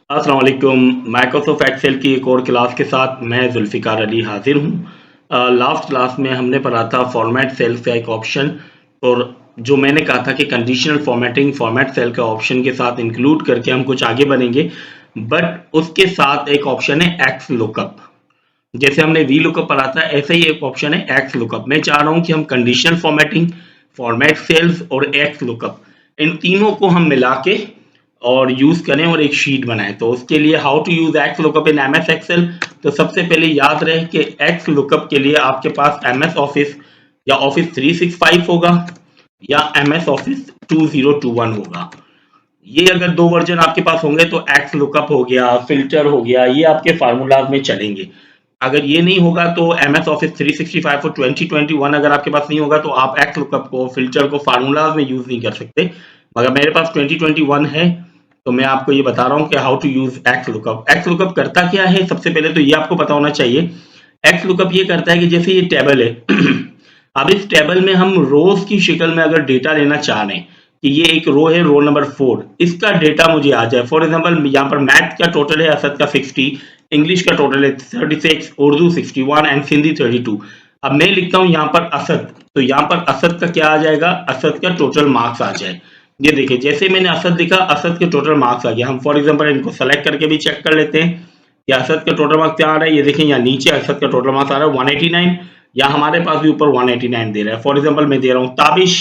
अस्सलाम वालेकुम। Microsoft Excel की एक और क्लास के साथ मैं जुल्फ़िकार अली हाजिर हूँ। लास्ट क्लास में हमने पढ़ा था फॉर्मेट सेल्स का एक ऑप्शन, और जो मैंने कहा था कि कंडीशनल फॉर्मेटिंग फॉर्मेट सेल का ऑप्शन के साथ इंक्लूड करके हम कुछ आगे बढ़ेंगे। बट उसके साथ एक ऑप्शन है एक्स लुकअप। जैसे हमने वी लुकअप पढ़ा था, ऐसे ही एक ऑप्शन है एक्स लुकअप। मैं चाह रहा हूँ कि हम कंडीशनल फॉर्मेटिंग, फॉर्मेट सेल्स और एक्स लुकअप, इन तीनों को हम मिला के और यूज करें और एक शीट बनाएं। तो उसके लिए how to use XLOOKUP in M S Excel. तो सबसे पहले याद रहे कि एक्स लुकअप के लिए आपके पास एम एस ऑफिस या ऑफिस 365 होगा या एम एस ऑफिस 2021 होगा। ये अगर दो वर्जन आपके पास होंगे तो एक्स लुकअप हो गया, फिल्टर हो गया, ये आपके फार्मूलाज में चलेंगे। अगर ये नहीं होगा तो एम एस ऑफिस 365 और 2021 अगर आपके पास नहीं होगा तो आप एक्स लुकअप को, फिल्टर को फार्मूलाज में यूज नहीं कर सकते। मगर मेरे पास 2021 है, तो मैं आपको ये बता रहा हूँ कि how to use XLOOKUP. XLOOKUP करता क्या है, सबसे पहले तो ये आपको पता होना चाहिए। एक्स लुकअप ये करता है कि जैसे ये टेबल है अब इस टेबल में हम रोज की शक्ल में अगर डेटा लेना चाह रहे हैं कि ये एक रो है, रो नंबर 4, इसका डेटा मुझे आ जाए। फॉर एग्जांपल यहाँ पर मैथ का टोटल है असद का 60, इंग्लिश का टोटल है 36, उर्दू 61 एंड सिंधी 32। अब मैं लिखता हूँ यहाँ पर असद, तो यहाँ पर असद का क्या आ जाएगा, असद का टोटल मार्क्स आ जाए। ये देखिए, जैसे मैंने असद लिखा, असद के टोटल मार्क्स आ गया। हम फॉर एग्जांपल इनको सेलेक्ट करके भी चेक कर लेते हैं कि असद का टोटल मार्क्स क्या आ रहा है। ये देखें, यहाँ नीचे असद का टोटल मार्क्स आ रहा है 189, या हमारे पास भी ऊपर 189 दे रहा है। फॉर एग्जांपल मैं दे रहा हूँ ताबिश,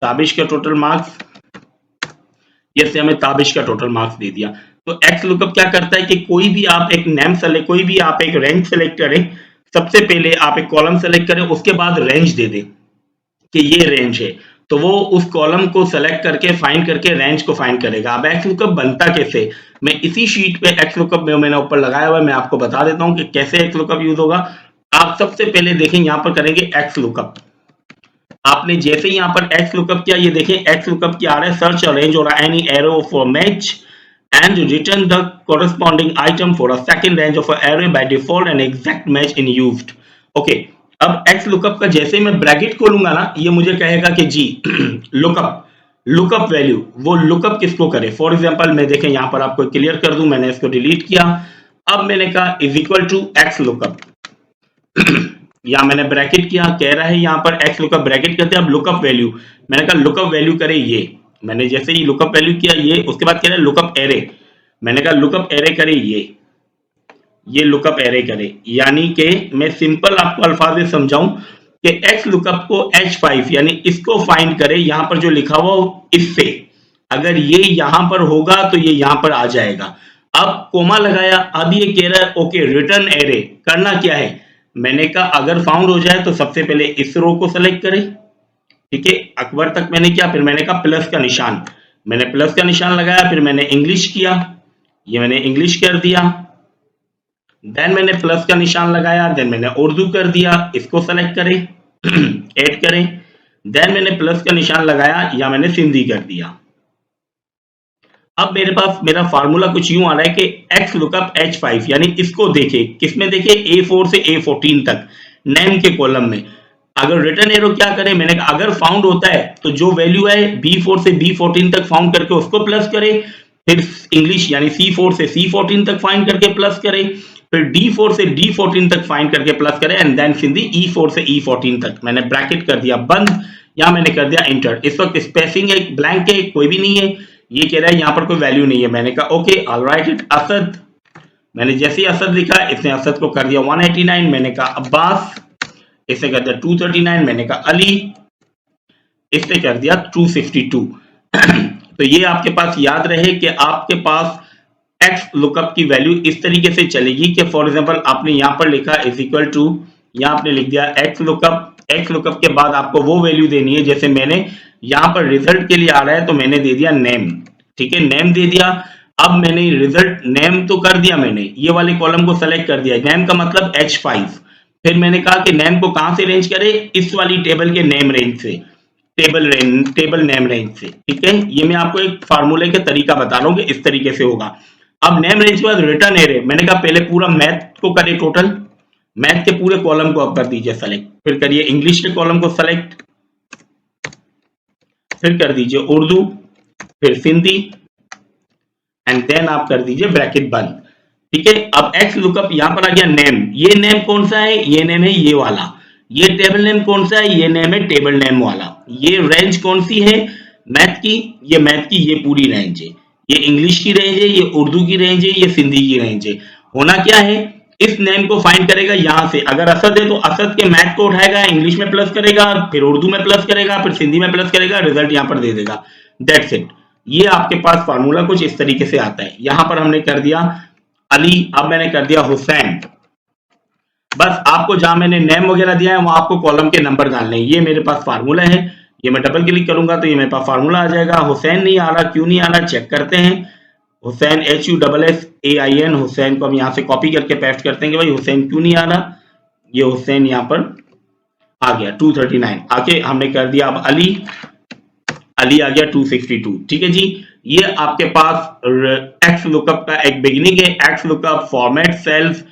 ताबिश का टोटल मार्क्स, जैसे हमें ताबिश का टोटल मार्क्स दे दिया। तो एक्स लुकअप क्या करता है कि कोई भी आप एक नेम सेलेक्ट, कोई भी आप एक रैंक सेलेक्ट करें, सबसे पहले आप एक कॉलम सेलेक्ट करें, उसके बाद रेंज दे दें कि ये रेंज है। तो वो उस कॉलम को सेलेक्ट करके फाइंड करके रेंज को फाइंड करेगा। अब एक्स लुकअप बनता कैसे, मैं इसी शीट पे एक्स लुकअप में मैंने ऊपर लगाया हुआ है, मैं आपको बता देता हूँ कि कैसे एक्स लुकअप यूज होगा। आप सबसे पहले देखें, यहाँ पर करेंगे एक्स लुकअप। आपने जैसे ही यहाँ पर एक्स लुकअप किया, ये देखें एक्स लुकअप क्या आ रहा है, सर्च अरेंज और any arrow for match and return the corresponding item for a second range of an array by default and exact match in used. Okay, अब x lookup का जैसे मैं ब्रैकेट खोलूंगा ना, ये मुझे कहेगा कि जी लुकअप, लुकअप वैल्यू, वो लुकअप किसको करे। फॉर एग्जांपल मैं देखें यहाँ पर आपको क्लियर कर दूं, मैंने इसको डिलीट किया। अब मैंने कहा is equal to XLOOKUP, या मैंने ब्रैकेट किया, कह रहा है यहाँ पर एक्स लुकअप, ब्रैकेट करते हैं। अब लुकअप वैल्यू, मैंने कहा लुकअप वैल्यू करे ये, मैंने जैसे ही लुकअप वैल्यू किया ये, उसके बाद कह रहा है लुकअप एरे, मैंने कहा लुकअप एरे करे ये लुकअप एरे करे। यानी कि मैं सिंपल आपको अल्फाज में समझाऊं कि एक्स लुकअप को H5 यानी इसको फाइंड करे, यहां पर जो लिखा हुआ इससे, अगर ये यहां पर होगा तो ये यहां पर आ जाएगा। अब कोमा लगाया, अब ये कह रहा है ओके रिटर्न एरे, करना क्या है, मैंने कहा अगर फाउंड हो जाए तो सबसे पहले इस रो को सेलेक्ट करें। ठीक है, अकबर तक मैंने किया, फिर मैंने कहा प्लस का निशान, मैंने प्लस का निशान लगाया, फिर मैंने इंग्लिश किया, ये मैंने इंग्लिश कर दिया। देन मैंने प्लस का निशान लगाया, देन मैंने उर्दू कर दिया, इसको सेलेक्ट करें ऐड करें। देन मैंने प्लस का निशान लगाया या मैंने सिंधी कर दिया। अब मेरे पास मेरा फार्मूला कुछ यूं आ रहा है कि एक्स लुकअप H5 यानी इसको देखे, किसमें देखे, A4 से A14 तक नेम के कॉलम में। अगर रिटर्न एरो क्या करे, मैंने कहा अगर फाउंड होता है तो जो वैल्यू है B4 से B14 तक फाउंड करके उसको प्लस करे, फिर इंग्लिश यानी C4 से C14 तक फाइंड करके प्लस करे, फिर D4 से D14 तक फाइंड करके प्लस करे, एंड देन सिंधी E4 से E14 तक। मैंने ब्रैकेट कर दिया बंद, या मैंने कर दिया इंटर। इस वक्त स्पेसिंग है, ब्लैंक है, कोई भी नहीं है, ये कह रहा है यहाँ पर कोई वैल्यू नहीं है। मैंने कहा okay all right it Asad, मैंने जैसे ही असद लिखा, इसने असद को कर दिया 189, मैंने कहा अब्बास, इसे कर दिया 239, मैंने कहा अली, इससे कर दिया 262। तो ये आपके पास याद रहे कि आपके पास एक्स लुकअप की वैल्यू इस तरीके से चलेगी कि फॉर एग्जांपल आपने यहां पर लिखा इज इक्वल टू, यहां आपने लिख दिया एक्स लुकअप, एक्स लुकअप के बाद आपको वो वैल्यू देनी है, जैसे मैंने यहां पर रिजल्ट के लिए आ रहा है तो मैंने दे दिया नेम। ठीक है, नेम दे दिया। अब मैंने रिजल्ट नेम तो कर दिया, मैंने ये वाले कॉलम को सेलेक्ट कर दिया, नेम का मतलब H5। फिर मैंने कहा कि नेम को कहां से रेंज करे, इस वाली टेबल के नेम रेंज से, टेबल नेम रेंज से। ठीक है, ये मैं आपको एक फार्मूले का तरीका बता रहा हूँ कि इस तरीके से होगा। अब नेम रेंज के बाद रिटर्न एरे, मैंने कहा पहले पूरा मैथ को करे टोटल, मैथ के पूरे कॉलम को अब कर दीजिए सेलेक्ट, फिर करिए इंग्लिश के कॉलम को सेलेक्ट, फिर कर दीजिए उर्दू, फिर सिंधी, एंड देन आप कर दीजिए ब्रैकेट बंद। ठीक है, अब एक्स लुकअप यहां पर आ गया नेम, ये नेम कौन सा है, ये नेम है ये वाला। ये टेबल नेम कौन सा है, ये नेम है टेबल नेम वाला। ये रेंज कौन सी है, मैथ की, ये मैथ की ये पूरी रेंज है। ये इंग्लिश की रेंज है, ये उर्दू की रेंज है, ये सिंधी की रेंज है। होना क्या है, इस नेम को फाइंड करेगा यहां से, अगर असद है तो असद के मैथ को उठाएगा, इंग्लिश में प्लस करेगा, फिर उर्दू में प्लस करेगा, फिर सिंधी में प्लस करेगा, रिजल्ट यहां पर दे देगा। That's it. ये आपके पास फार्मूला कुछ इस तरीके से आता है। यहां पर हमने कर दिया अली, अब मैंने कर दिया हुसैन। बस आपको जहां मैंने नेम वगैरह दिया है वहां आपको कॉलम के नंबर डालने हैं। ये मेरे पास फार्मूला है, ये मैं डबल क्लिक करूंगा तो ये मेरे पास फार्मूला आ जाएगा। हुसैन नहीं आ रहा, क्यों नहीं आ रहा, चेक करते हैं। हुसैन HUSSAIN, हुसैन को हम यहाँ से कॉपी करके पेस्ट करते हैं कि भाई हुसैन क्यों नहीं आ रहा। ये हुसैन यहाँ पर आ गया 239, आके हमने कर दिया अब अली, अली आ गया 262। ठीक है जी, ये आपके पास एक्स लुकअप का एक बिगिनिंग है। X lookup, format cells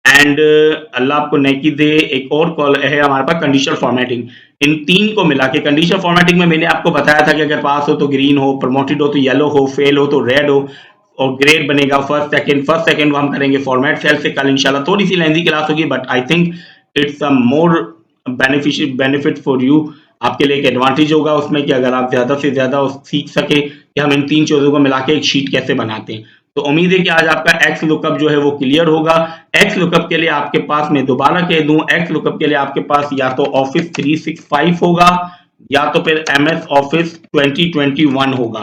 and अल्लाह आपको नेकी दे, एक और कॉल है हमारे पास कंडीशनल फॉर्मेटिंग। इन तीन को मिला के कंडीशनल फॉर्मेटिंग में मैंने आपको बताया था कि अगर पास हो तो ग्रीन हो, प्रमोटेड हो तो येलो हो, फेल हो तो रेड हो, और ग्रेड बनेगा फर्स्ट सेकंड को हम करेंगे फॉर्मेट सेल से। कल इंशाल्लाह थोड़ी सी लेंथी क्लास होगी, but I think it's a more beneficial benefit for you. आपके लिए एक एडवांटेज होगा उसमें कि अगर आप ज्यादा से ज्यादा सीख सके कि हम इन तीन चीजों को मिला के एक शीट कैसे बनाते हैं। तो उम्मीद है कि आज आपका एक्स लुकअप जो है वो क्लियर होगा। एक्स लुकअप के लिए आपके पास, मैं दोबारा कह दूं, एक्स लुकअप के लिए आपके पास या तो ऑफिस 365 होगा या तो फिर MS ऑफिस 2021 होगा।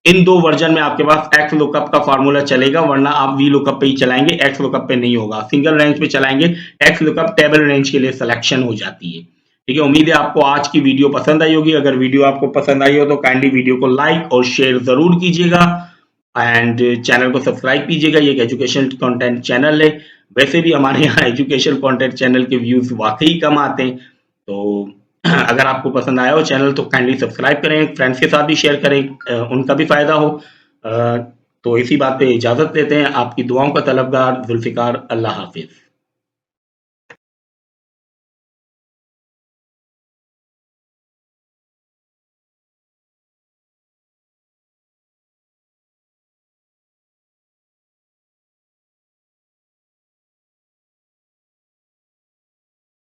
इन दो वर्जन में आपके पास एक्स लुकअप का फार्मूला चलेगा, वरना आप वी लुकअप पे ही चलाएंगे, एक्स लुकअप पे नहीं होगा। सिंगल रेंज पे चलाएंगे, एक्स लुकअप टेबल रेंज के लिए सिलेक्शन हो जाती है। ठीक है, उम्मीद है आपको आज की वीडियो पसंद आई होगी। अगर वीडियो आपको पसंद आई हो तो काइंडली वीडियो को लाइक और शेयर जरूर कीजिएगा एंड चैनल को सब्सक्राइब कीजिएगा। ये एक एजुकेशन कंटेंट चैनल है, वैसे भी हमारे यहाँ एजुकेशन कंटेंट चैनल के व्यूज वाकई कम आते हैं। तो अगर आपको पसंद आया हो चैनल तो काइंडली सब्सक्राइब करें, फ्रेंड्स के साथ भी शेयर करें, उनका भी फायदा हो। तो इसी बात पे इजाजत लेते हैं। आपकी दुआओं का तलबगार जुल्फिकार। अल्लाह हाफिज।